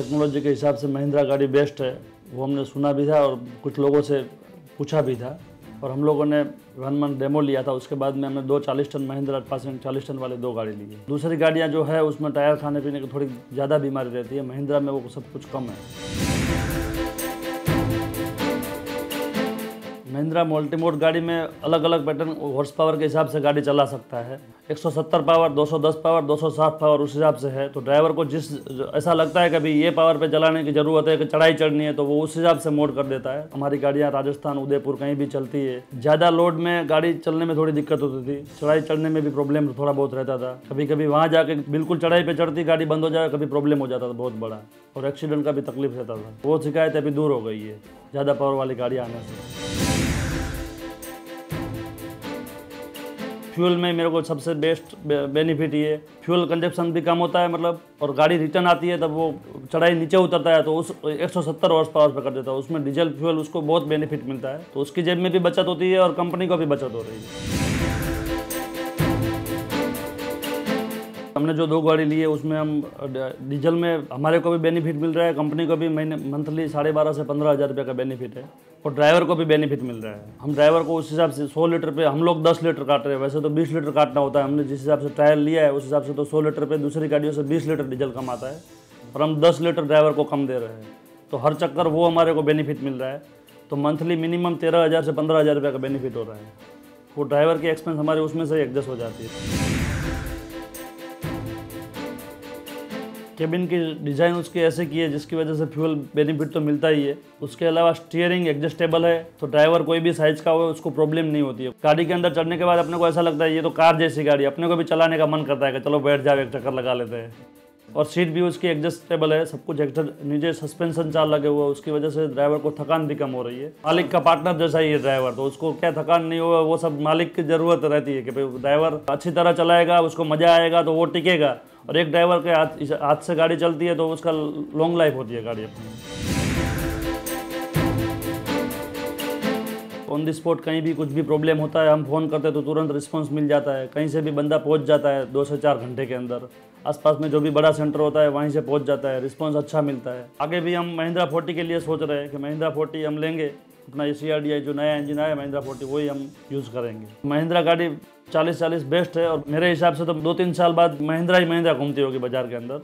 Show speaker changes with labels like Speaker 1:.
Speaker 1: Technology के हिसाब से महिंद्रा गाड़ी बेस्ट है, वो हमने सुना भी था और कुछ लोगों से पूछा भी था। और हम लोगों ने 1 मंथ डेमो लिया था, उसके बाद में हमने 2 40 टन महिंद्रा पासिंग 40 टन वाले 2 गाड़ी लिए। दूसरी गाड़ियाँ जो है उसमें टायर खाने पीने की थोड़ी ज़्यादा बीमारी रहती है, महिंद्रा में वो सब कुछ कम है। महिंद्रा मल्टीमोड गाड़ी में अलग अलग पैटर्न हॉर्स पावर के हिसाब से गाड़ी चला सकता है। 170 पावर, 210 पावर, 260 पावर उस हिसाब से है। तो ड्राइवर को ऐसा लगता है कि अभी ये पावर पे चलाने की ज़रूरत है कि चढ़ाई चढ़नी है, तो वो उस हिसाब से मोड कर देता है। हमारी गाड़ियाँ राजस्थान, उदयपुर कहीं भी चलती है। ज़्यादा लोड में गाड़ी चलने में थोड़ी दिक्कत होती थी, चढ़ाई चढ़ने में भी प्रॉब्लम थोड़ा बहुत रहता था। कभी कभी वहाँ जाके बिल्कुल चढ़ाई पर चढ़ती गाड़ी बंद हो जाए, कभी प्रॉब्लम हो जाता था बहुत बड़ा, और एक्सीडेंट का भी तकलीफ रहता था। वो शिकायत अभी दूर हो गई है ज़्यादा पावर वाली गाड़ी आने से। फ्यूल में मेरे को सबसे बेस्ट बेनिफिट ये, फ्यूल कंजप्शन भी कम होता है, मतलब, और गाड़ी रिटर्न आती है तब वो चढ़ाई नीचे उतरता है तो उस 170 हॉर्स पावर पर कर देता है। उसमें डीजल फ्यूल उसको बहुत बेनिफिट मिलता है, तो उसकी जेब में भी बचत होती है और कंपनी को भी बचत हो रही है। हमने जो 2 गाड़ी ली है उसमें हम डीजल में हमारे को भी बेनिफिट मिल रहा है, कंपनी को भी महीने मंथली 12,500 से 15,000 रुपये का बेनिफिट है, और ड्राइवर को भी बेनिफिट मिल रहा है। हम ड्राइवर को उस हिसाब से 100 लीटर पे हम लोग 10 लीटर काट रहे हैं, वैसे तो 20 लीटर काटना होता है। हमने जिस हिसाब से ट्रायल लिया है उस हिसाब से तो 100 लीटर पे दूसरी गाड़ियों से 20 लीटर डीजल कम आता है, और हम 10 लीटर ड्राइवर को कम दे रहे हैं, तो हर चक्कर वो हमारे को बेनिफिट मिल रहा है। तो मंथली मिनिमम 13,000 से 15,000 रुपये का बेनिफिट हो रहा है। वो ड्राइवर की एक्सपेंस हमारे उसमें से एडजस्ट हो जाती है। केबिन की डिज़ाइन उसकी ऐसे की है जिसकी वजह से फ्यूल बेनिफिट तो मिलता ही है। उसके अलावा स्टीयरिंग एडजस्टेबल है, तो ड्राइवर कोई भी साइज़ का हो उसको प्रॉब्लम नहीं होती है। गाड़ी के अंदर चढ़ने के बाद अपने को ऐसा लगता है ये तो कार जैसी गाड़ी, अपने को भी चलाने का मन करता है कि चलो बैठ जाओ एक चक्कर लगा लेते हैं। और सीट भी उसकी एडजस्टेबल है, सब कुछ नीचे सस्पेंशन चाल लगे हुआ है, उसकी वजह से ड्राइवर को थकान भी कम हो रही है। मालिक का पार्टनर जैसा ही है ड्राइवर, तो उसको क्या थकान नहीं होगा, वो सब मालिक की ज़रूरत रहती है कि भाई ड्राइवर अच्छी तरह चलाएगा, उसको मज़ा आएगा तो वो टिकेगा। और एक ड्राइवर के हाथ से गाड़ी चलती है तो उसका लॉन्ग लाइफ होती है गाड़ी अपनी। ऑन द स्पॉट कहीं भी कुछ भी प्रॉब्लम होता है, हम फ़ोन करते हैं तो तुरंत रिस्पांस मिल जाता है, कहीं से भी बंदा पहुंच जाता है 2 से 4 घंटे के अंदर। आसपास में जो भी बड़ा सेंटर होता है वहीं से पहुंच जाता है, रिस्पांस अच्छा मिलता है। आगे भी हम महिंद्रा 40 के लिए सोच रहे हैं कि महिंद्रा 40 हम लेंगे, अपना CRDI जो नया इंजन आया महिंद्रा 40 वही हम यूज़ करेंगे। महिंद्रा गाड़ी 40-40 बेस्ट है, और मेरे हिसाब से तो 2-3 साल बाद महिंद्रा ही महिंद्रा घूमती होगी बाज़ार के अंदर।